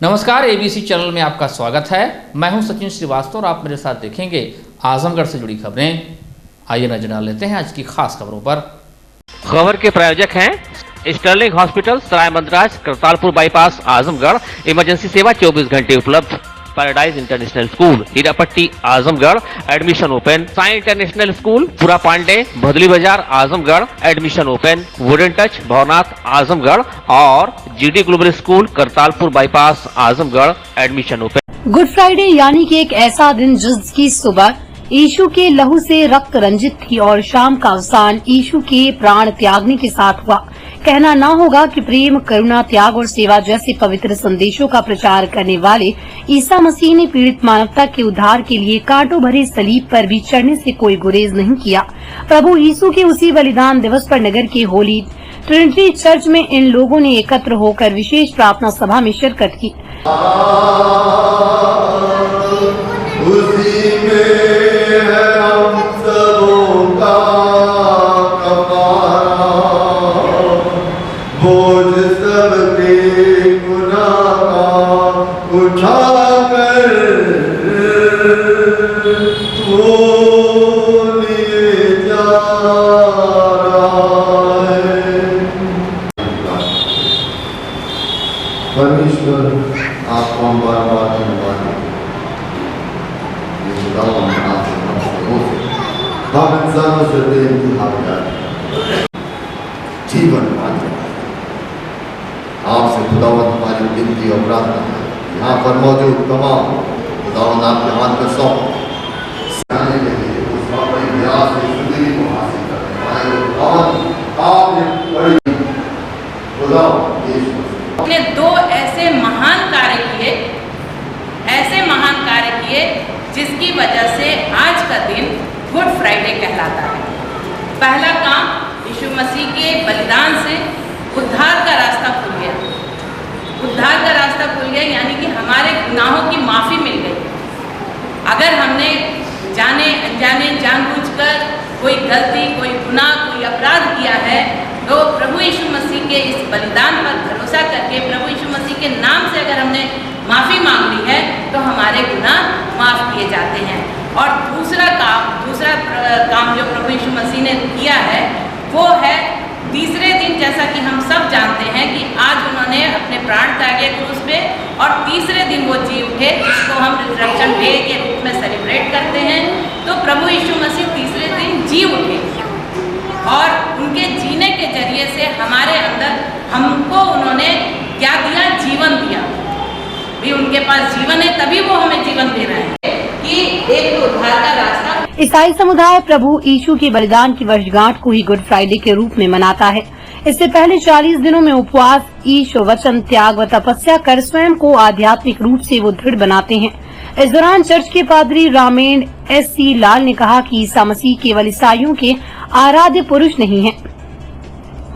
नमस्कार, ABC channel में आपका स्वागत है। मैं हूं सचिन श्रीवास्तव और आप मेरे साथ देखेंगे आजमगढ़ से जुड़ी खबरें। आइए नजर डाल लेते हैं आज की खास खबरों पर। खबर के प्रायोजक हैं Sterling Hospital, Sarai Mandraj, Kartarpur bypass, Azamgarh. Emergency सेवा 24 घंटे उपलब्ध। Paradise International School, Hirapatti, Azamgarh. Admission open. Sai International School, Pura Pande, Bhadli Bazar, Azamgarh. Admission open. Wooden touch, Bhavnath, Azamgarh और GD Global School, Kartarpur bypass, Azamgarh. Admission open. Good Friday यानी कि एक ऐसा दिन जिसकी सुबह यीशु के लहू से रक्त रंजित थी और शाम का अवसान यीशु के प्राण त्यागने के साथ हुआ। कहना ना होगा कि प्रेम, करुणा, त्याग और सेवा जैसे पवित्र संदेशों का प्रचार करने वाले ईसा मसीह ने पीड़ित मानवता के उद्धार के लिए कांटों भरे सलीब पर भी चढ़ने से कोई गुरेज नहीं किया। प्रभु यीशु के उसी बलिदान दिवस पर नगर के होली ट्रिनिटी चर्च में इन लोगों ने एकत्र होकर विशेष प्रार्थना सभा में शिरकत की। परमेश्वर आपको हम बार बार धन्यवाद हम इंसानों से प्रेम की भागीदार जीवन पाते आपसे खुदावन हमारी विनती और प्रार्थना है। यहाँ पर मौजूद तमाम खुदावन आपके हाथ में सौंप सिखाने के लिए उस अपने व्यास की शुद्धि को हासिल करने आपने बड़ी खुदावन ने दो ऐसे महान कार्य किए जिसकी वजह से आज का दिन गुड फ्राइडे कहलाता है। पहला काम, यीशु मसीह के बलिदान से उद्धार का रास्ता खुल गया। उद्धार का रास्ता खुल गया यानी कि हमारे गुनाहों की माफ़ी मिल गई। अगर हमने जाने अनजाने जानबूझकर कोई गलती, कोई गुनाह, कोई अपराध किया है तो प्रभु यीशु मसीह के इस बलिदान पर भरोसा करके प्रभु यीशु मसीह के नाम से अगर हमने माफ़ी मांग ली है तो हमारे गुनाह माफ़ किए जाते हैं। और दूसरा काम जो प्रभु यीशु मसीह ने किया है वो है तीसरे दिन, जैसा कि हम सब जानते हैं कि आज उन्होंने अपने प्राण त्यागे क्रूस पे और तीसरे दिन वो जी उठे, जिसको हम रिजरेक्शन डे के रूप में सेलिब्रेट करते हैं। तो प्रभु यीशु मसीह तीसरे दिन जी उठे और उनके जीने के जरिए से हमारे अंदर हमको उन्होंने क्या दिया? जीवन दिया। भी उनके पास जीवन है तभी वो हमें जीवन दे रहे हैं कि एक उद्धार का रास्ता। ईसाई समुदाय प्रभु यीशु के बलिदान की वर्षगांठ को ही गुड फ्राइडे के रूप में मनाता है। इससे पहले 40 दिनों में उपवास, ईश, वचन, त्याग व तपस्या कर स्वयं को आध्यात्मिक रूप से वो दृढ़ बनाते हैं। इस दौरान चर्च के पादरी रामेन S.C. लाल ने कहा कि ईसा मसीह केवल ईसाइयों के आराध्य पुरुष नहीं हैं,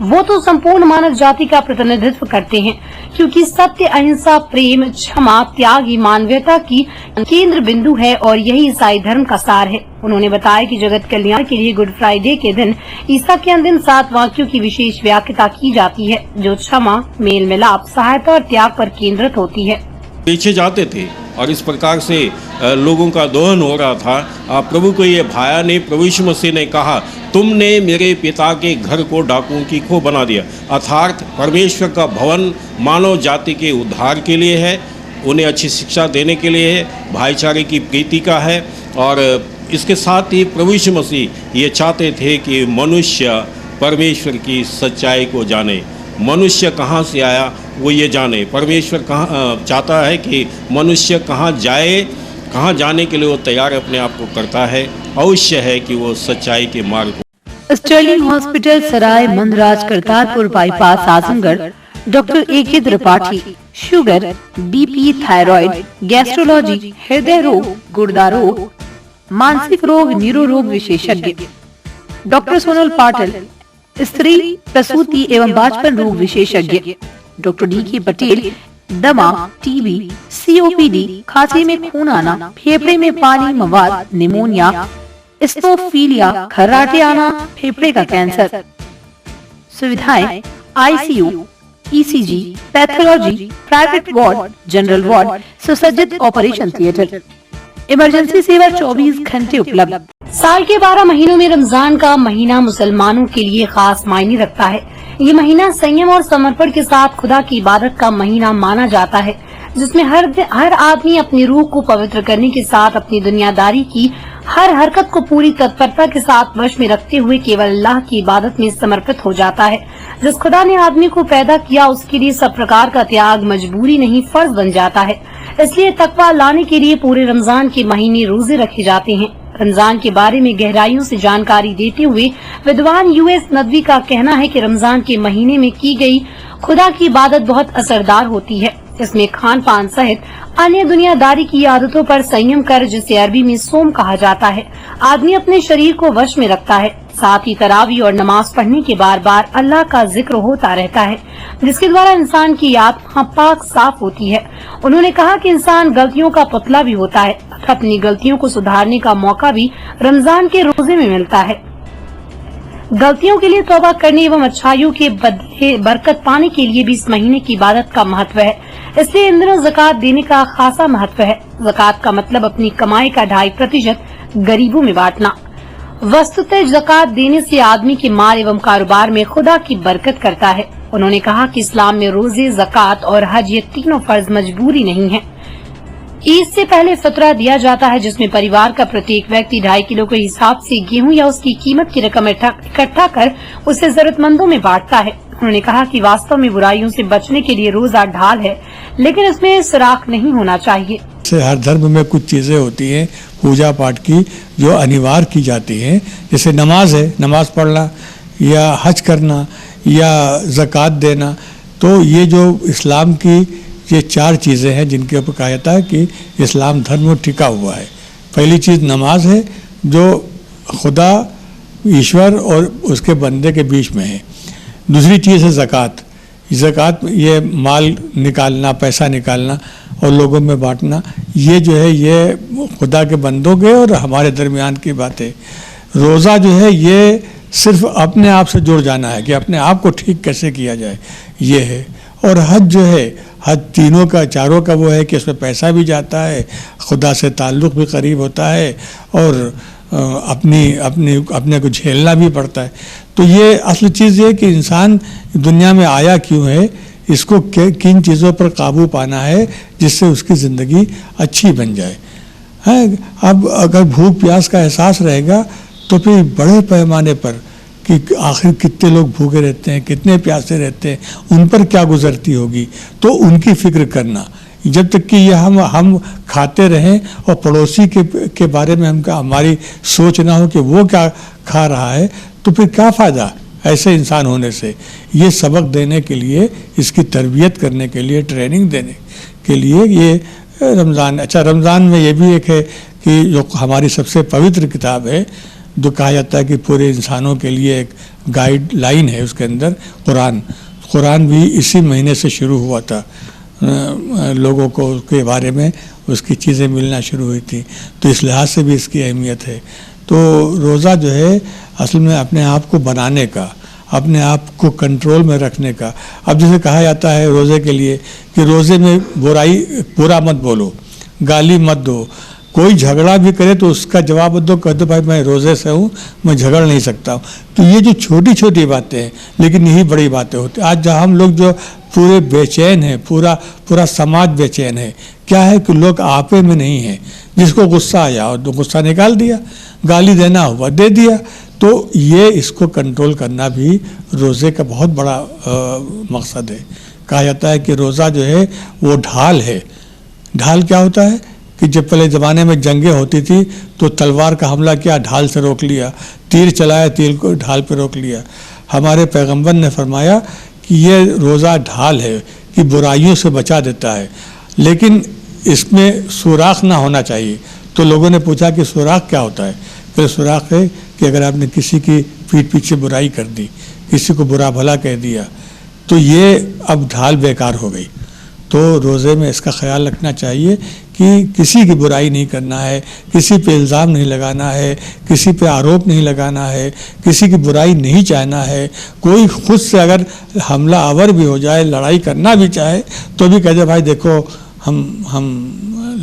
वो तो संपूर्ण मानव जाति का प्रतिनिधित्व करते हैं, क्योंकि सत्य, अहिंसा, प्रेम, क्षमा, त्याग ही मानवता की केंद्र बिंदु है और यही ईसाई धर्म का सार है। उन्होंने बताया कि जगत कल्याण के लिए गुड फ्राइडे के दिन ईसा के अंतिम 7 वाक्यों की विशेष व्याख्या की जाती है, जो क्षमा, मेल मिलाप, सहायता और त्याग पर केंद्रित होती है। पीछे जाते थे और इस प्रकार से लोगों का दोहन हो रहा था। प्रभु को ये भाया नहीं। प्रभु यीशु मसीह ने कहा, तुमने मेरे पिता के घर को डाकुओं की खो बना दिया। अर्थात परमेश्वर का भवन मानव जाति के उद्धार के लिए है, उन्हें अच्छी शिक्षा देने के लिए है, भाईचारे की प्रीति का है। और इसके साथ ही प्रभु यीशु मसीह ये चाहते थे कि मनुष्य परमेश्वर की सच्चाई को जाने। मनुष्य कहाँ से आया वो ये जाने। परमेश्वर कहाँ चाहता है कि मनुष्य कहाँ जाए, कहाँ जाने के लिए वो तैयार अपने आप को करता है। अवश्य है कि वो सच्चाई के मार्ग को। Sterling Hospital, Sarai Mandraj, Kartarpur bypass, Azamgarh. Doctor A.K. Tripathi, sugar, BP, thyroid, gastrology, हृदय रोग, गुर्दा रोग, मानसिक रोग, न्यूरो रोग विशेषज्ञ। डॉक्टर सोनल पाटिल, स्त्री, प्रसूति एवं बाजपन रोग विशेषज्ञ। Doctor D.K. पटेल, दमा, TB, COPD, खांसी में खून आना, फेफड़े में पानी मवाद, निमोनिया, स्टोफीलिया, खर्राटे आना, फेफड़े का कैंसर। सुविधाएं ICU, ECG, pathology, private ward, general ward, सुसज्जित ऑपरेशन थिएटर, इमरजेंसी सेवा 24 घंटे उपलब्ध। साल के 12 महीनों में रमजान का महीना मुसलमानों के लिए खास मायने रखता है। ये महीना संयम और समर्पण के साथ खुदा की इबादत का महीना माना जाता है, जिसमें हर आदमी अपनी रूह को पवित्र करने के साथ अपनी दुनियादारी की हर हरकत को पूरी तत्परता के साथ वश में रखते हुए केवल अल्लाह की इबादत में समर्पित हो जाता है। जिस खुदा ने आदमी को पैदा किया उसके लिए सब प्रकार का त्याग मजबूरी नहीं फर्ज बन जाता है। इसलिए तकवा लाने के लिए पूरे रमजान के महीने रोजे रखे जाते हैं। रमजान के बारे में गहराइयों से जानकारी देते हुए विद्वान US नदवी का कहना है कि रमजान के महीने में की गई खुदा की इबादत बहुत असरदार होती है। इसमें खान पान सहित अन्य दुनियादारी की आदतों पर संयम कर, जिसे अरबी में सोम कहा जाता है, आदमी अपने शरीर को वश में रखता है। साथ ही तरावी और नमाज पढ़ने के बार बार अल्लाह का जिक्र होता रहता है, जिसके द्वारा इंसान की आत्मा पाक साफ होती है। उन्होंने कहा कि इंसान गलतियों का पुतला भी होता है, अपनी गलतियों को सुधारने का मौका भी रमजान के रोजे में मिलता है। गलतियों के लिए तौबा करने एवं अच्छाइयों के बदले बरकत पाने के लिए भी इस महीने की इबादत का महत्व है। इसलिए इन दिनों ज़कात देने का खासा महत्व है। ज़कात का मतलब अपनी कमाई का 2.5% गरीबों में बांटना। वस्तुतः ज़कात देने से आदमी के माल एवं कारोबार में खुदा की बरकत करता है। उन्होंने कहा कि इस्लाम में रोजे, ज़कात और हज ये तीनों फर्ज मजबूरी नहीं है। ईद से पहले फितरा दिया जाता है, जिसमें परिवार का प्रत्येक व्यक्ति 2.5 किलो के हिसाब से गेहूं या उसकी कीमत की रकम इकट्ठा कर उसे जरूरतमंदों में बांटता है। उन्होंने कहा कि वास्तव में बुराइयों से बचने के लिए रोजा ढाल है, लेकिन इसमें सुराख नहीं होना चाहिए। हर धर्म में कुछ चीजें होती हैं पूजा पाठ की जो अनिवार्य की जाती हैं, जैसे नमाज है, नमाज पढ़ना या हज करना या ज़कात देना। तो ये जो इस्लाम की ये 4 चीज़ें हैं जिनके ऊपर कहा जाता है कि इस्लाम धर्म टिका हुआ है। पहली चीज़ नमाज है जो खुदा, ईश्वर और उसके बंदे के बीच में है। दूसरी चीज़ है ज़कात। ज़कात ये माल निकालना, पैसा निकालना और लोगों में बांटना, ये जो है ये खुदा के बंदों के और हमारे दरमियान की बात है। रोज़ा जो है ये सिर्फ अपने आप से जुड़ जाना है कि अपने आप को ठीक कैसे किया जाए, ये है। और हज जो है, हज तीनों का, चारों का वो है कि इसमें पैसा भी जाता है, खुदा से ताल्लुक़ भी करीब होता है और अपने को झेलना भी पड़ता है। तो ये असल चीज़ है कि इंसान दुनिया में आया क्यों है, इसको किन चीज़ों पर काबू पाना है जिससे उसकी ज़िंदगी अच्छी बन जाए। है अब अगर भूख प्यास का एहसास रहेगा तो फिर बड़े पैमाने पर कि आखिर कितने लोग भूखे रहते हैं, कितने प्यासे रहते हैं, उन पर क्या गुजरती होगी, तो उनकी फिक्र करना। जब तक कि ये हम खाते रहें और पड़ोसी के बारे में हमारी सोच ना हो कि वो क्या खा रहा है, तो फिर क्या फ़ायदा ऐसे इंसान होने से। ये सबक देने के लिए, इसकी तरबियत करने के लिए, ट्रेनिंग देने के लिए ये रमज़ान। अच्छा, रमज़ान में ये भी एक है कि जो हमारी सबसे पवित्र किताब है, जो कहा जाता है कि पूरे इंसानों के लिए एक गाइडलाइन है, उसके अंदर कुरान भी इसी महीने से शुरू हुआ था। लोगों को उसके बारे में उसकी चीज़ें मिलना शुरू हुई थी, तो इस लिहाज से भी इसकी अहमियत है। तो रोज़ा जो है असल में अपने आप को बनाने का, अपने आप को कंट्रोल में रखने का। अब जैसे कहा जाता है रोज़े के लिए कि रोज़े में बुरा मत बोलो, गाली मत दो, कोई झगड़ा भी करे तो उसका जवाब दो, कह दो भाई मैं रोज़े से हूँ, मैं झगड़ नहीं सकता हूँ। तो ये जो छोटी छोटी बातें हैं, लेकिन यही बड़ी बातें होती हैं। आज जहाँ हम लोग जो पूरे बेचैन हैं, पूरा समाज बेचैन है, क्या है कि लोग आपे में नहीं हैं। जिसको गुस्सा आया और तो गुस्सा निकाल दिया, गाली देना हुआ दे दिया। तो ये इसको कंट्रोल करना भी रोज़े का बहुत बड़ा मकसद है। कहा जाता है कि रोज़ा जो है वो ढाल है। ढाल क्या होता है कि जब पहले ज़माने में जंगें होती थी तो तलवार का हमला किया, ढाल से रोक लिया, तीर चलाया, तीर को ढाल पर रोक लिया। हमारे पैगंबर ने फरमाया कि ये रोज़ा ढाल है कि बुराइयों से बचा देता है, लेकिन इसमें सुराख ना होना चाहिए। तो लोगों ने पूछा कि सुराख क्या होता है? फिर सुराख है कि अगर आपने किसी की पीठ पीछे बुराई कर दी, किसी को बुरा भला कह दिया, तो ये अब ढाल बेकार हो गई। तो रोज़े में इसका ख्याल रखना चाहिए कि किसी की बुराई नहीं करना है, किसी पे इल्ज़ाम नहीं लगाना है, किसी पे आरोप नहीं लगाना है, किसी की बुराई नहीं चाहना है। कोई खुद से अगर हमला आवर भी हो जाए, लड़ाई करना भी चाहे तो भी कह दे भाई देखो हम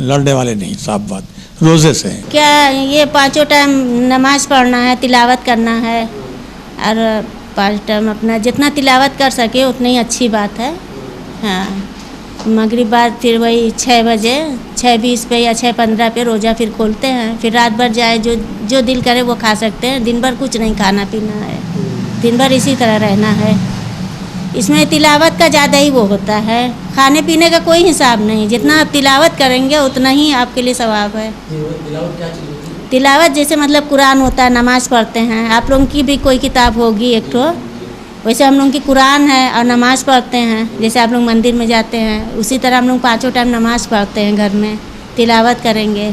लड़ने वाले नहीं, साफ बात, रोज़े से हैं। क्या ये पाँचों टाइम नमाज पढ़ना है, तिलावत करना है, और 5 टाइम अपना जितना तिलावत कर सके उतनी अच्छी बात है। हाँ, मगरिब बाद फिर वही 6 बजे 6:20 पे या 6:15 पे रोज़ा फिर खोलते हैं। फिर रात भर जाए जो दिल करे वो खा सकते हैं। दिन भर कुछ नहीं खाना पीना है, दिन भर इसी तरह रहना है। इसमें तिलावत का ज़्यादा ही वो होता है, खाने पीने का कोई हिसाब नहीं। जितना आप तिलावत करेंगे उतना ही आपके लिए सवाब है। तिलावत जैसे मतलब कुरान होता है, नमाज पढ़ते हैं। आप लोगों की भी कोई किताब होगी एक ठो, वैसे हम लोगों की कुरान है और नमाज़ पढ़ते हैं। जैसे आप लोग मंदिर में जाते हैं उसी तरह हम लोग 5 टाइम नमाज़ पढ़ते हैं, घर में तिलावत करेंगे।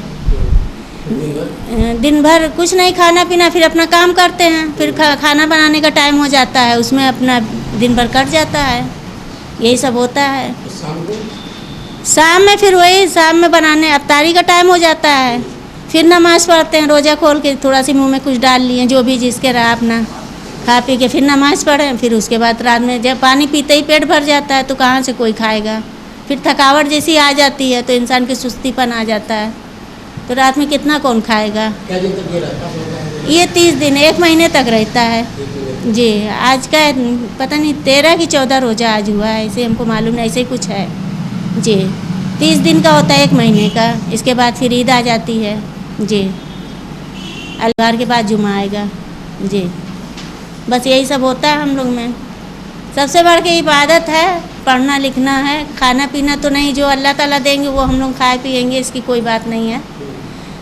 दिन भर कुछ नहीं खाना पीना, फिर अपना काम करते हैं। फिर खाना बनाने का टाइम हो जाता है, उसमें अपना दिन भर कट जाता है। यही सब होता है। शाम में फिर वही शाम में बनाने अफ्तारी का टाइम हो जाता है। फिर नमाज़ पढ़ते हैं, रोज़ा खोल के थोड़ा सी मुँह में कुछ डाल लिए, जो भी जिसके रहा अपना खा पी के फिर नमाज़ पढ़ें। फिर उसके बाद रात में जब पानी पीते ही पेट भर जाता है तो कहाँ से कोई खाएगा। फिर थकावट जैसी आ जाती है तो इंसान की सुस्तीपन आ जाता है, तो रात में कितना कौन खाएगा। क्या दिन तक ये रहता है? ये 30 दिन 1 महीने तक रहता है जी। आज का पता नहीं 13 की 14 रोज़ा आज हुआ है, ऐसे हमको मालूम नहीं, ऐसे ही कुछ है जी। 30 दिन का होता है 1 महीने का। इसके बाद फिर ईद आ जाती है जी, अलवार के बाद जुमा आएगा जी। बस यही सब होता है हम लोग में। सबसे बढ़ के इबादत है, पढ़ना लिखना है, खाना पीना तो नहीं, जो अल्लाह ताला देंगे वो हम लोग खाए पिएंगे, इसकी कोई बात नहीं है।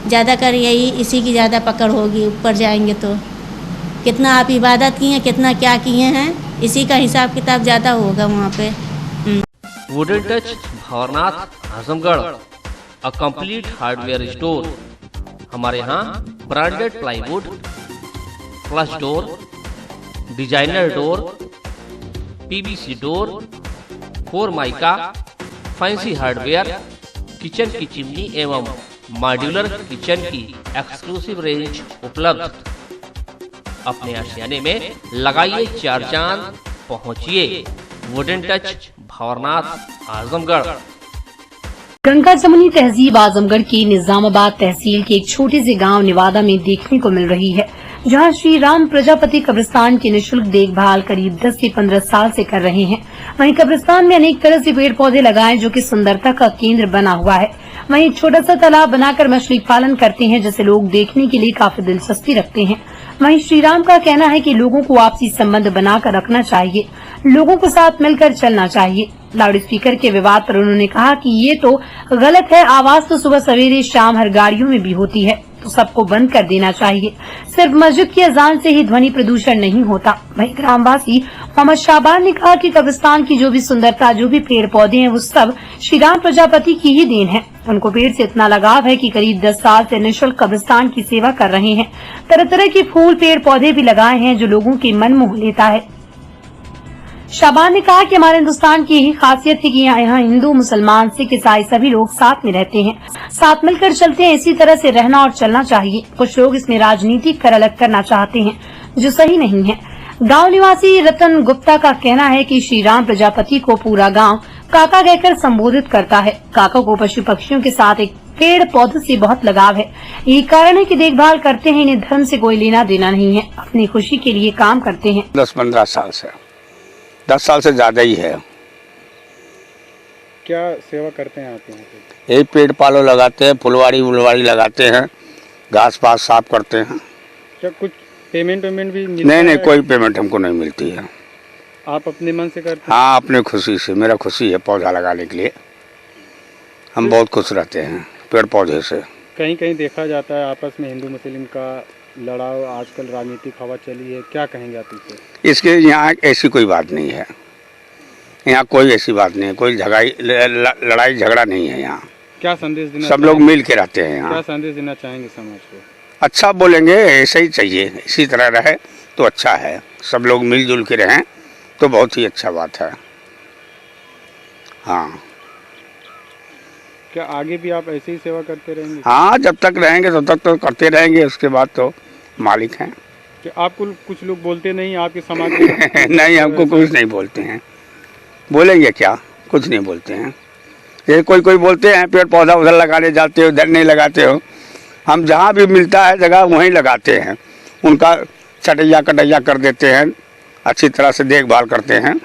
ज़्यादा कर यही इसी की ज़्यादा पकड़ होगी, ऊपर जाएंगे तो कितना आप इबादत किए, कितना क्या किए हैं, इसी का हिसाब किताब ज़्यादा होगा वहाँ पे। Wooden touch Bhanwarnath Azamgarh, a complete hardware store. हमारे यहाँ branded plywood, flush door, designer door, PVC door, 4 mica, fancy hardware, kitchen की चिमनी एवं मॉड्यूलर किचन की एक्सक्लूसिव रेंज उपलब्ध। अपने आशियाने में लगाइए 4 चांद, पहुंचिए वुडन टच भंवरनाथ आजमगढ़। गंगा जमुनी तहजीब आजमगढ़ की निजामाबाद तहसील के एक छोटे से गांव निवादा में देखने को मिल रही है, जहां श्री राम प्रजापति कब्रिस्तान की निःशुल्क देखभाल करीब 10 से 15 साल से कर रहे हैं। वहीं कब्रिस्तान में अनेक तरह से पेड़ पौधे लगाए जो कि सुंदरता का केंद्र बना हुआ है। वहीं छोटा सा तालाब बनाकर मछली पालन करते हैं, जिसे लोग देखने के लिए काफी दिलचस्पी रखते हैं। वहीं श्री राम का कहना है कि लोगों को आपसी संबंध बनाकर रखना चाहिए, लोगों के साथ मिलकर चलना चाहिए। लाउड स्पीकर के विवाद पर उन्होंने कहा कि ये तो गलत है, आवाज तो सुबह सवेरे शाम हर गाड़ियों में भी होती है, तो सबको बंद कर देना चाहिए। सिर्फ मस्जिद की अजान से ही ध्वनि प्रदूषण नहीं होता। वहीं ग्रामवासी मोहम्मद शाबान ने कहा कि कब्रिस्तान की जो भी सुंदरता, जो भी पेड़ पौधे हैं, वो सब श्री राम प्रजापति की ही देन है। उनको पेड़ से इतना लगाव है कि करीब 10 साल से निःशुल्क कब्रिस्तान की सेवा कर रहे हैं। तरह तरह के फूल, पेड़ पौधे भी लगाए हैं जो लोगों के मन मोह लेता है। शाबान ने कहा कि हमारे हिंदुस्तान की यही खासियत है कि यहाँ हिंदू, मुसलमान, सिख, ईसाई सभी लोग साथ में रहते हैं, साथ मिलकर चलते हैं। इसी तरह से रहना और चलना चाहिए। कुछ लोग इसमें राजनीति कर अलग करना चाहते हैं, जो सही नहीं है। गांव निवासी रतन गुप्ता का कहना है कि श्री राम प्रजापति को पूरा गांव काका कहकर संबोधित करता है। काका को पशु पक्षियों के साथ एक पेड़ पौधों से बहुत लगाव है। यही कारण है कि देखभाल करते हैं। इन्हें धर्म से कोई लेना देना नहीं है, अपनी खुशी के लिए काम करते हैं। 10-15 साल से, 10 साल से ज्यादा ही है। क्या सेवा करते हैं आप यहाँ पे? यही पेड़ पालो लगाते हैं, फुलवाड़ी वुलवाड़ी लगाते हैं, घास पास साफ करते हैं। क्या कुछ पेमेंट भी मिलता नहीं, है? कोई पेमेंट हमको नहीं मिलती है। आप अपने मन से करते हैं? हाँ, अपने खुशी से। मेरा खुशी है पौधा लगाने के लिए। हम बहुत खुश रहते हैं पेड़ पौधे से। कहीं कहीं देखा जाता है आपस में हिंदू मुस्लिम का लड़ाव, आजकल राजनीतिक हवा चली है, क्या कहेंगे आप इससे? इसके यहाँ ऐसी कोई बात नहीं है। यहाँ कोई ऐसी बात नहीं है, कोई लड़ाई झगड़ा नहीं है। यहाँ क्या संदेश देना? सब लोग मिल के रहते हैं यहाँ। क्या संदेश देना चाहेंगे समाज को? अच्छा बोलेंगे, ऐसा ही चाहिए, इसी तरह रहे तो अच्छा है। सब लोग मिलजुल के रहें तो बहुत ही अच्छा बात है। हाँ, क्या आगे भी आप ऐसे ही सेवा करते रहेंगे? हाँ, जब तक रहेंगे तब तक तो करते रहेंगे, उसके बाद तो मालिक हैं। कि आपको कुछ लोग बोलते नहीं आपके समाज में? नहीं, हमको कुछ नहीं बोलते हैं। बोलेंगे क्या, कुछ नहीं बोलते हैं। ये कोई बोलते हैं पेड़ पौधा उधर लगाने जाते हो, इधर नहीं लगाते हो। हम जहाँ भी मिलता है जगह वहीं लगाते हैं, उनका चटैया कटैया कर देते हैं, अच्छी तरह से देखभाल करते हैं।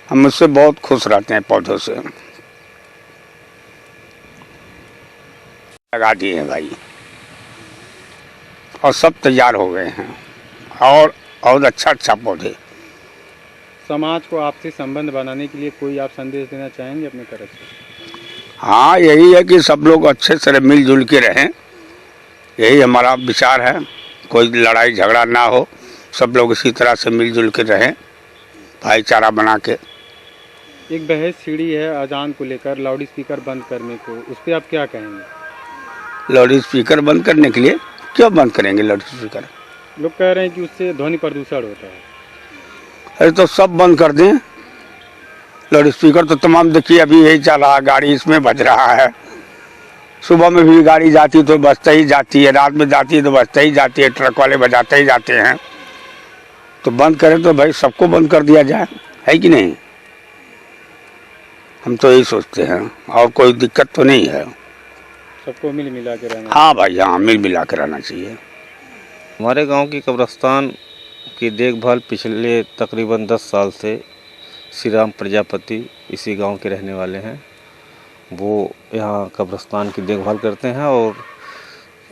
हम उससे बहुत खुश रहते हैं पौधों से। लगा दिए हैं भाई, और सब तैयार हो गए हैं, और अच्छा पौधे। समाज को आपसे संबंध बनाने के लिए कोई आप संदेश देना चाहेंगे अपने तरफ से? हाँ, यही है कि सब लोग अच्छे से मिलजुल के रहें, यही हमारा विचार है। कोई लड़ाई झगड़ा ना हो, सब लोग इसी तरह से मिलजुल के रहें, भाईचारा बना के। एक बहस सीढ़ी है अजान को लेकर लाउड स्पीकर बंद करने को, उस पर आप क्या कहेंगे? लाउड स्पीकर बंद करने के लिए क्यों बंद करेंगे लाउड स्पीकर? लोग कह रहे हैं कि उससे ध्वनि प्रदूषण होता है। अरे तो सब बंद कर दें लाउड स्पीकर। तो तमाम देखिए अभी यही चल रहा, गाड़ी इसमें बज रहा है। सुबह में भी गाड़ी जाती तो बजता ही जाती है, रात में जाती है तो बजता ही जाती है, ट्रक वाले बजाते ही जाते हैं। तो बंद करें तो भाई सबको बंद कर दिया जाए, है कि नहीं? हम तो यही सोचते हैं, और कोई दिक्कत तो नहीं है। सबको मिल मिला के रहना। हाँ भाई, हाँ, मिल मिला के रहना चाहिए। हमारे गांव की कब्रिस्तान की देखभाल पिछले तकरीबन 10 साल से श्री राम प्रजापति इसी गांव के रहने वाले हैं। वो यहाँ कब्रिस्तान की देखभाल करते हैं, और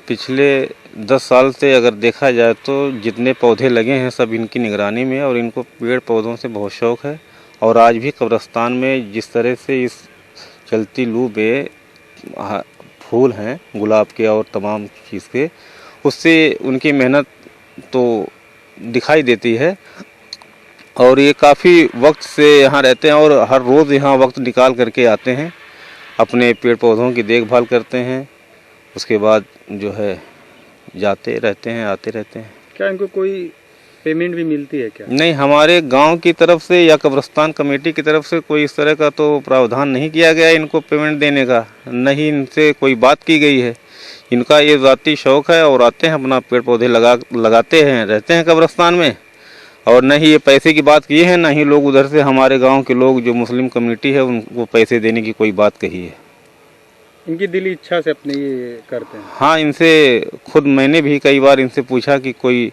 पिछले 10 साल से अगर देखा जाए तो जितने पौधे लगे हैं सब इनकी निगरानी में, और इनको पेड़ पौधों से बहुत शौक़ है। और आज भी कब्रिस्तान में जिस तरह से इस चलती लू में फूल हैं गुलाब के और तमाम चीज़ के, उससे उनकी मेहनत तो दिखाई देती है। और ये काफ़ी वक्त से यहाँ रहते हैं, और हर रोज़ यहाँ वक्त निकाल करके आते हैं, अपने पेड़ पौधों की देखभाल करते हैं, उसके बाद जो है जाते रहते हैं, आते रहते हैं। क्या इनको कोई पेमेंट भी मिलती है क्या? नहीं, हमारे गांव की तरफ से या कब्रिस्तान कमेटी की तरफ से कोई इस तरह का तो प्रावधान नहीं किया गया इनको पेमेंट देने का, नहीं इनसे कोई बात की गई है। इनका ये ज़ाती शौक़ है, और आते हैं अपना पेड़ पौधे लगाते हैं, रहते हैं कब्रिस्तान में। और न ही ये पैसे की बात की है, न ही लोग उधर से हमारे गांव के लोग जो मुस्लिम कम्युनिटी है उनको पैसे देने की कोई बात कही है। इनकी दिली इच्छा से अपने ये करते हैं। हाँ, इनसे खुद मैंने भी कई बार इनसे पूछा कि कोई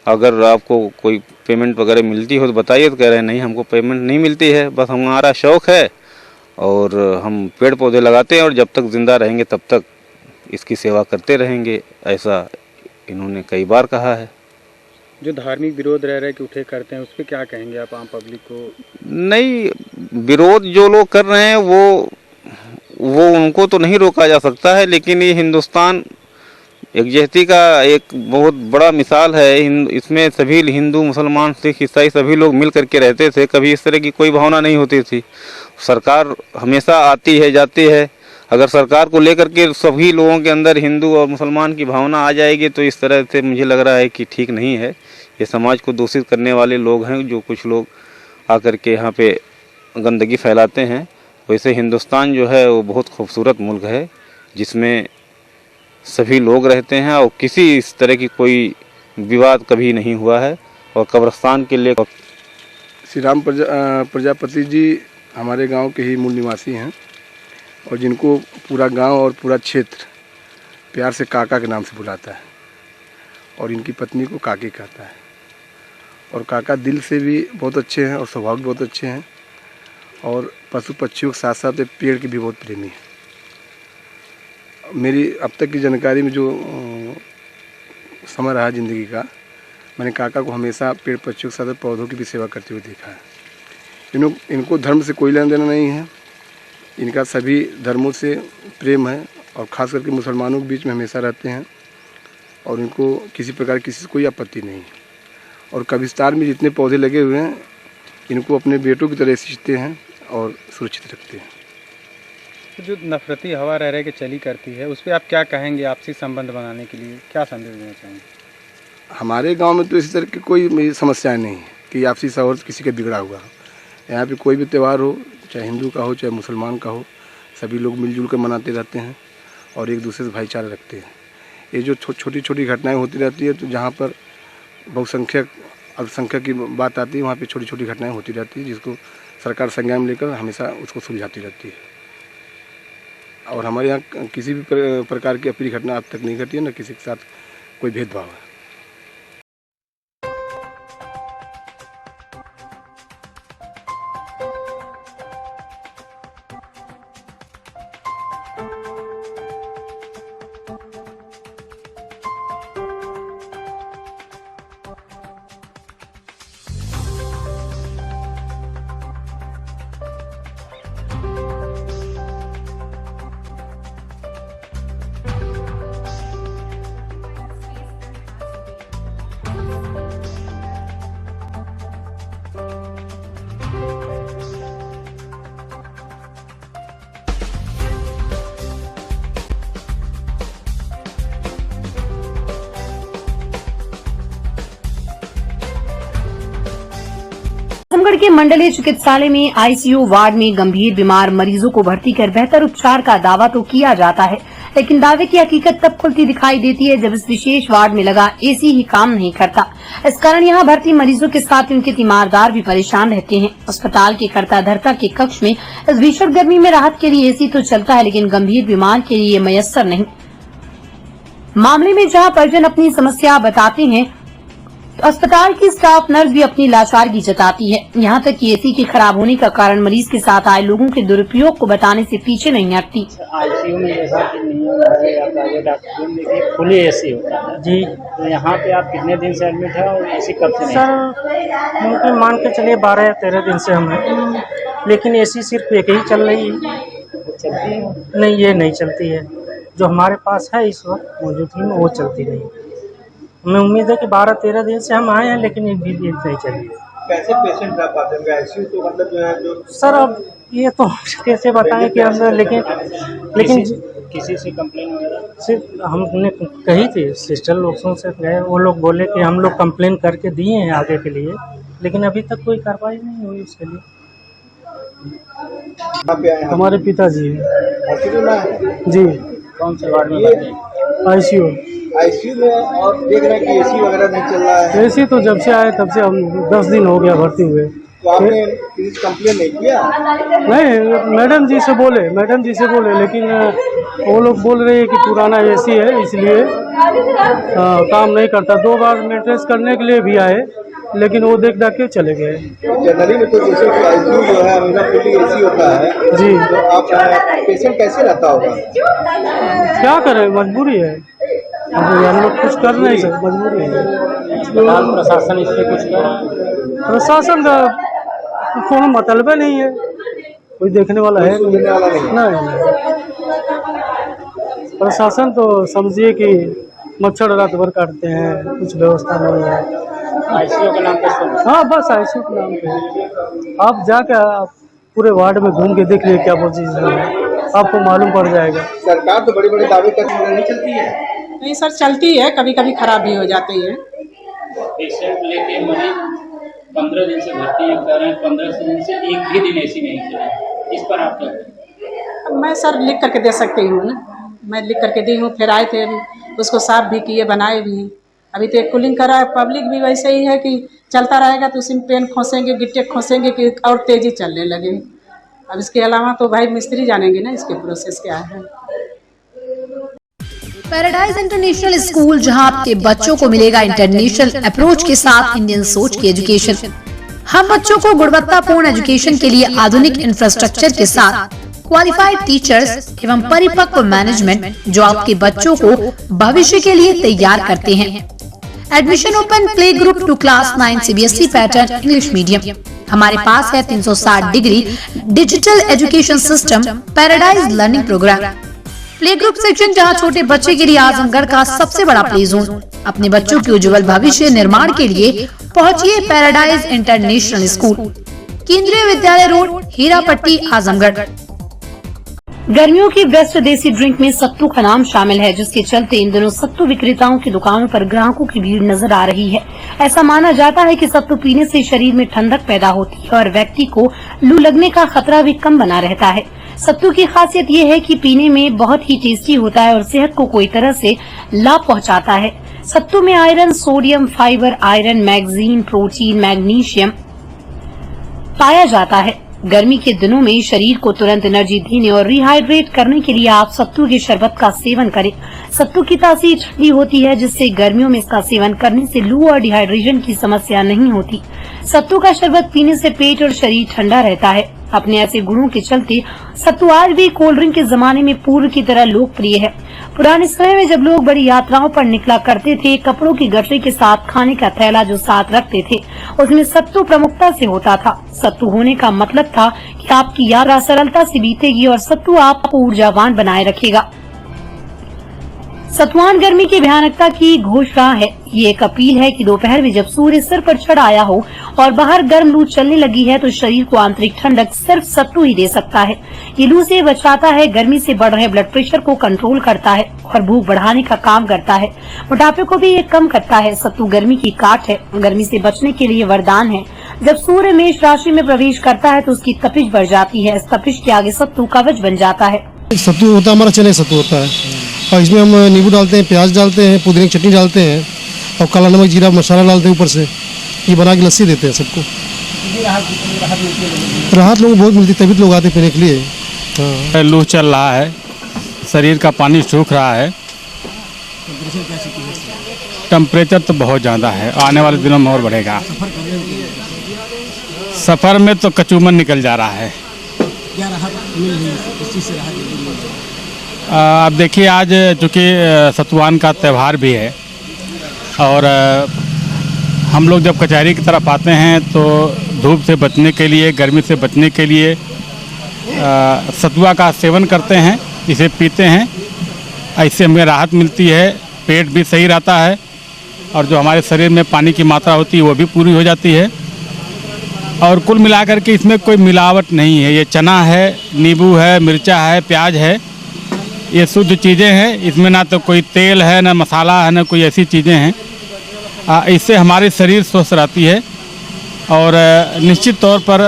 अगर आपको कोई पेमेंट वगैरह मिलती हो तो बताइए, तो कह रहे हैं नहीं हमको पेमेंट नहीं मिलती है, बस हमारा शौक़ है और हम पेड़ पौधे लगाते हैं, और जब तक ज़िंदा रहेंगे तब तक इसकी सेवा करते रहेंगे, ऐसा इन्होंने कई बार कहा है। जो धार्मिक विरोध रह रहे कि उठे करते हैं, उस पर क्या कहेंगे आप आम पब्लिक को? नहीं, विरोध जो लोग कर रहे हैं वो उनको तो नहीं रोका जा सकता है, लेकिन ये हिंदुस्तान एकजहती का एक बहुत बड़ा मिसाल है। इसमें सभी हिंदू मुसलमान सिख ईसाई सभी लोग मिल करके रहते थे, कभी इस तरह की कोई भावना नहीं होती थी। सरकार हमेशा आती है जाती है, अगर सरकार को लेकर के सभी लोगों के अंदर हिंदू और मुसलमान की भावना आ जाएगी तो इस तरह से मुझे लग रहा है कि ठीक नहीं है। ये समाज को दूषित करने वाले लोग हैं, जो कुछ लोग आकर के यहाँ पे गंदगी फैलाते हैं। वैसे हिंदुस्तान जो है वो बहुत खूबसूरत मुल्क है, जिसमें सभी लोग रहते हैं और किसी इस तरह की कोई विवाद कभी नहीं हुआ है। और कब्रिस्तान के लिए श्री राम प्रजापति जी हमारे गांव के ही मूल निवासी हैं, और जिनको पूरा गांव और पूरा क्षेत्र प्यार से काका के नाम से बुलाता है, और इनकी पत्नी को काकी कहता है। और काका दिल से भी बहुत अच्छे हैं और स्वभाव भी बहुत अच्छे हैं, और पशु पक्षियों के साथ साथ पेड़ के भी बहुत प्रेमी हैं। मेरी अब तक की जानकारी में जो समय रहा ज़िंदगी का, मैंने काका को हमेशा पेड़ पक्षियों के साथ पौधों की भी सेवा करते हुए देखा है। इनको धर्म से कोई लेना देना नहीं है, इनका सभी धर्मों से प्रेम है, और ख़ास करके मुसलमानों के बीच में हमेशा रहते हैं, और इनको किसी प्रकार किसी से कोई आपत्ति नहीं है। और कब्रिस्तान में जितने पौधे लगे हुए हैं, इनको अपने बेटों की तरह सींचते हैं और सुरक्षित रखते हैं। जो नफरती हवा रह रहे कि चली करती है, उस पर आप क्या कहेंगे? आपसी संबंध बनाने के लिए क्या संदेश देना चाहेंगे? हमारे गांव में तो इसी तरह की कोई समस्याएं नहीं है कि आपसी सौहार्द किसी का बिगड़ा हुआ हो। यहाँ पे कोई भी त्यौहार हो, चाहे हिंदू का हो चाहे मुसलमान का हो, सभी लोग मिलजुल कर मनाते रहते हैं और एक दूसरे से भाईचारा रखते हैं। ये जो छोटी छोटी घटनाएं होती रहती है, तो जहाँ पर बहुसंख्यक अल्पसंख्यक की बात आती है वहाँ पे छोटी छोटी घटनाएं होती रहती है, जिसको सरकार संज्ञान में लेकर हमेशा उसको सुलझाती रहती है। और हमारे यहाँ किसी भी प्रकार की अप्रिय घटना अब तक नहीं घटी है, न किसी के साथ कोई भेदभाव है। आजमगढ़ के मंडलीय चिकित्सालय में आईसीयू वार्ड में गंभीर बीमार मरीजों को भर्ती कर बेहतर उपचार का दावा तो किया जाता है, लेकिन दावे की हकीकत तब खुलती दिखाई देती है जब इस विशेष वार्ड में लगा एसी ही काम नहीं करता। इस कारण यहां भर्ती मरीजों के साथ उनके तीमारदार भी परेशान रहते हैं। अस्पताल के कर्ता धर्ता के कक्ष में इस भीषण गर्मी में राहत के लिए एसी तो चलता है, लेकिन गंभीर बीमार के लिए मयस्सर नहीं। मामले में जहां परिजन अपनी समस्या बताते हैं, अस्पताल की स्टाफ नर्स भी अपनी लाचारगी जताती है। यहाँ तक कि एसी के खराब होने का कारण मरीज के साथ आए लोगों के दुरुपयोग को बताने से पीछे नहीं हटती। आईसीयू में जैसा कि नहीं है या प्राइवेट हॉस्पिटल में फुली एसी होता है जी, तो यहाँ पे आप कितने दिन से एडमिट है और एसी कब से नहीं? सर मुमकिन मान के चलिए 12 या 13 दिन से हम हैं, लेकिन एसी सिर्फ एक ही चल रही है। चलती है? नहीं, ये नहीं चलती है। जो हमारे पास है इस वक्त मौजूद थी वो चलती नहीं। हमें उम्मीद है कि 12-13 दिन से हम आए हैं, लेकिन एक भी दिन नहीं चली। कैसे पेशेंट रह पाते हैं आईसीयू? तो मतलब जो है जो सर अब ये तो कैसे बताएं कि हम, लेकिन किसी से कंप्लेन वगैरह सिर्फ हमने कही थी, सिस्टर लोगों से गए, वो लोग बोले कि हम लोग कंप्लेन करके दिए हैं आगे के लिए, लेकिन अभी तक कोई कार्रवाई नहीं हुई उसके लिए। हमारे पिताजी जी। कौन से वार्ड में? आईसीयू में, और देख रहे हैं कि एसी वगैरह नहीं चल रहा है। एसी तो जब से आए तब से हम 10 दिन हो गया भर्ती हुए। तो आपने किसी कंप्लेन नहीं किया? नहीं, मैडम जी से बोले, लेकिन वो लोग बोल रहे हैं कि पुराना एसी है इसलिए काम नहीं करता। 2 बार मेंटेनेंस करने के लिए भी आए, लेकिन वो देख के चले गए। जनरली में तो जैसे आईसीयू जो है हमेशा फुली एसी होता है जी, तो आप पेशेंट कैसे रहता होगा? क्या करें, मजबूरी है, हम लोग कुछ कर नहीं सकते, मजबूरी है। अस्पताल प्रशासन इससे कुछ कर? प्रशासन का कोई मतलब नहीं है, कोई देखने वाला है नहीं। प्रशासन तो समझिए कि मच्छर रात भर काटते हैं, कुछ व्यवस्था नहीं है। आईसीयू के नाम पे? हाँ, बस आईसीयू के नाम पे। आप जाके पूरे वार्ड में घूम के देख लीजिए क्या पोजीशन है, आपको मालूम पड़ जाएगा। सरकार तो बड़े बड़े दावे करती है, नहीं चलती है? नहीं सर, चलती है, कभी कभी खराब भी हो जाती है। पेशेंट लेके मरीज 15 दिन से भर्ती कर रहे हैं, 15 दिन से एक भी दिन एसी नहीं चला, इस पर आप क्या करें? मैं सर लिख करके दे सकती हूँ ना, मैं लिख करके दी हूँ, फिर आए थे उसको साफ भी किए, बनाए भी। अभी तो एक कूलिंग करा है। पब्लिक भी वैसे ही है कि चलता रहेगा तो उसमें पेन खोसेंगे, गिट्टे खोसेंगे कि और तेजी चलने लगे। अब इसके अलावा तो भाई मिस्त्री जानेंगे ना इसके प्रोसेस क्या है। पैराडाइज इंटरनेशनल स्कूल, जहां आपके बच्चों को मिलेगा इंटरनेशनल अप्रोच के साथ इंडियन सोच की एजुकेशन। हम बच्चों को गुणवत्तापूर्ण एजुकेशन के लिए आधुनिक इंफ्रास्ट्रक्चर के साथ क्वालिफाइड टीचर्स एवं परिपक्व मैनेजमेंट जो आपके बच्चों को भविष्य के लिए तैयार करते हैं। Admission open play group to class 9 CBSE pattern English medium. हमारे पास है 360 degree digital education system paradise learning program. Play group section, जहां छोटे बच्चे के लिए आजमगढ़ का सबसे बड़ा प्ले जोन। अपने बच्चों के उज्जवल भविष्य निर्माण के लिए पहुंचिए पैराडाइज इंटरनेशनल स्कूल, केंद्रीय विद्यालय रोड, हीरापट्टी, आजमगढ़। गर्मियों की बेस्ट देसी ड्रिंक में सत्तू का नाम शामिल है, जिसके चलते इन दिनों सत्तू विक्रेताओं की दुकानों पर ग्राहकों की भीड़ नजर आ रही है। ऐसा माना जाता है कि सत्तू पीने से शरीर में ठंडक पैदा होती है और व्यक्ति को लू लगने का खतरा भी कम बना रहता है। सत्तू की खासियत ये है कि पीने में बहुत ही टेस्टी होता है और सेहत को कोई तरह से लाभ पहुंचाता है। सत्तू में iron, sodium, fibre, iron, magnesium, protein, magnesium पाया जाता है। गर्मी के दिनों में शरीर को तुरंत एनर्जी देने और रिहाइड्रेट करने के लिए आप सत्तू के शरबत का सेवन करें। सत्तू की तासीर ठंडी होती है, जिससे गर्मियों में इसका सेवन करने से लू और डिहाइड्रेशन की समस्या नहीं होती। सत्तू का शरबत पीने से पेट और शरीर ठंडा रहता है। अपने ऐसे गुणों के चलते सत्तू आज भी कोल्ड ड्रिंक के जमाने में पूर्व की तरह लोकप्रिय है। पुराने समय में जब लोग बड़ी यात्राओं पर निकला करते थे, कपड़ों की गठरी के साथ खाने का थैला जो साथ रखते थे, उसमें सत्तू प्रमुखता से होता था। सत्तू होने का मतलब था कि आपकी यात्रा सरलता से बीतेगी और सत्तू आपको ऊर्जावान बनाए रखेगा। सत्तुआन गर्मी की भयानकता की घोषणा है। ये एक अपील है कि दोपहर में जब सूर्य सिर पर चढ़ आया हो और बाहर गर्म लू चलने लगी है, तो शरीर को आंतरिक ठंडक सिर्फ सत्तू ही दे सकता है। ये लू से बचाता है, गर्मी से बढ़ रहे ब्लड प्रेशर को कंट्रोल करता है और भूख बढ़ाने का काम करता है। मोटापे को भी ये कम करता है। सत्तू गर्मी की काट है, गर्मी से बचने के लिए वरदान है। जब सूर्य मेष राशि में प्रवेश करता है तो उसकी तपिश बढ़ जाती है। इस तपिश के आगे सत्तू कवच बन जाता है। सत्तू होता है हमारा चने सत्तू होता है और इसमें हम नींबू डालते हैं, प्याज डालते हैं, पुदीने की चटनी डालते हैं और काला नमक, जीरा मसाला डालते हैं ऊपर से। ये बना के लस्सी देते हैं सबको। राहत लोगों को बहुत मिलती है, तभी लोग आते पीने के लिए। हाँ, लू चल रहा है, शरीर का पानी सूख रहा है। टेम्परेचर तो बहुत ज़्यादा है, आने वाले दिनों में और बढ़ेगा। सफ़र में तो कचूमन निकल जा रहा है। क्या राहत मिल रही है, इस चीज़ से राहत मिल रही है? अब देखिए, आज चूँकि सत्तुआन का त्यौहार भी है और हम लोग जब कचहरी की तरफ आते हैं तो धूप से बचने के लिए, गर्मी से बचने के लिए सत्तुआ का सेवन करते हैं, इसे पीते हैं। इससे हमें राहत मिलती है, पेट भी सही रहता है और जो हमारे शरीर में पानी की मात्रा होती है वो भी पूरी हो जाती है। और कुल मिलाकर के इसमें कोई मिलावट नहीं है। ये चना है, नींबू है, मिर्चा है, प्याज है, ये शुद्ध चीज़ें हैं। इसमें ना तो कोई तेल है, ना मसाला है, ना कोई ऐसी चीज़ें हैं। इससे हमारी शरीर स्वस्थ रहती है और निश्चित तौर पर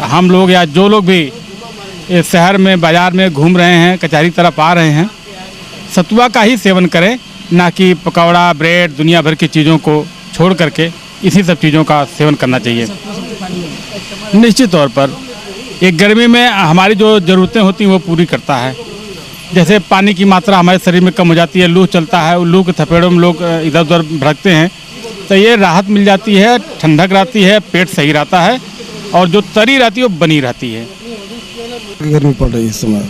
हम लोग या जो लोग भी इस शहर में, बाज़ार में घूम रहे हैं, कचहरी की तरफ आ रहे हैं, सत्तुआ का ही सेवन करें, ना कि पकौड़ा, ब्रेड, दुनिया भर की चीज़ों को छोड़ करके इसी सब चीज़ों का सेवन करना चाहिए। निश्चित तौर पर एक गर्मी में हमारी जो ज़रूरतें होती हैं वो पूरी करता है। जैसे पानी की मात्रा हमारे शरीर में कम हो जाती है, लू चलता है, लू के थपेड़ों में लोग इधर उधर भटकते हैं, तो ये राहत मिल जाती है, ठंडक रहती है, पेट सही रहता है और जो तरी रहती है वो बनी रहती है। गर्मी पड़ रही है इस समय।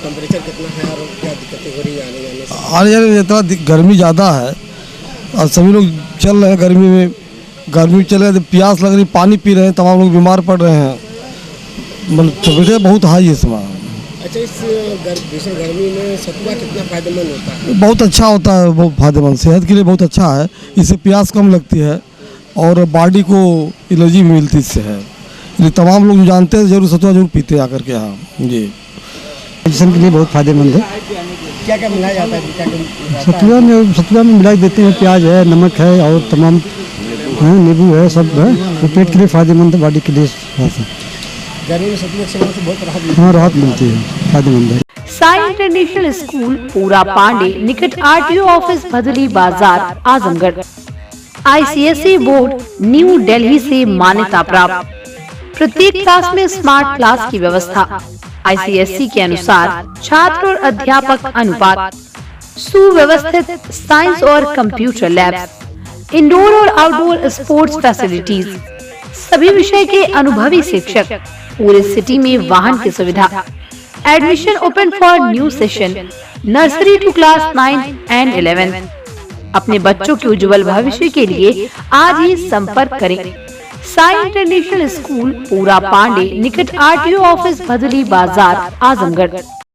टेम्परेचर कितना है और क्या दिक्कतें हो रही है आने जाने में? इतना गर्मी ज़्यादा है और सभी लोग चल रहे हैं गर्मी में। गर्मी चल रहे हैं, प्यास लग रही, पानी पी रहे हैं, तमाम लोग बीमार पड़ रहे हैं। मतलब टेम्परेचर बहुत हाई है इस समय। अच्छा, इस भीषण गर्मी में सत्तुआ कितना फायदेमंद होता है? बहुत अच्छा होता है, बहुत फायदेमंद, सेहत के लिए बहुत अच्छा है। इससे प्यास कम लगती है और बॉडी को एनर्जी मिलती इससे है। ये तमाम लोग जानते हैं, जरूर सत्तुआ जरूर पीते हैं आकर के। हाँ जी, जिस्म के लिए बहुत फायदेमंद है। क्या क्या मिलाया जाता है? क्या सत्तुआ में मिलाई देते हैं, प्याज है, नमक है और तमाम नींबू है, सब है। तो पेट के लिए फायदेमंद है, बॉडी के लिए गर्मी में सत्तुआ सेवन से बहुत राहत मिलती है। हाँ, राहत मिलती है, फायदेमंद है। साई इंटरनेशनल स्कूल, पूरा पांडे, निकट RTO office, भदली Bazar, Azamgarh. ICSE board, new Delhi से मान्यता प्राप्त। प्रत्येक क्लास में स्मार्ट क्लास की व्यवस्था। ICSE के अनुसार छात्र और अध्यापक अनुपात। सुव्यवस्थित साइंस और कंप्यूटर लैब। इंडोर और आउटडोर स्पोर्ट्स फैसिलिटीज। सभी विषय के अनुभवी शिक्षक। पूरे सिटी में वाहन की सुविधा। Admission open for new session, nursery to class 9 and 11। अपने बच्चों के उज्जवल भविष्य के लिए आज ही संपर्क करें। साई इंटरनेशनल स्कूल, पूरा पांडे, निकट आरटीओ ऑफिस, भदली बाजार, आजमगढ़।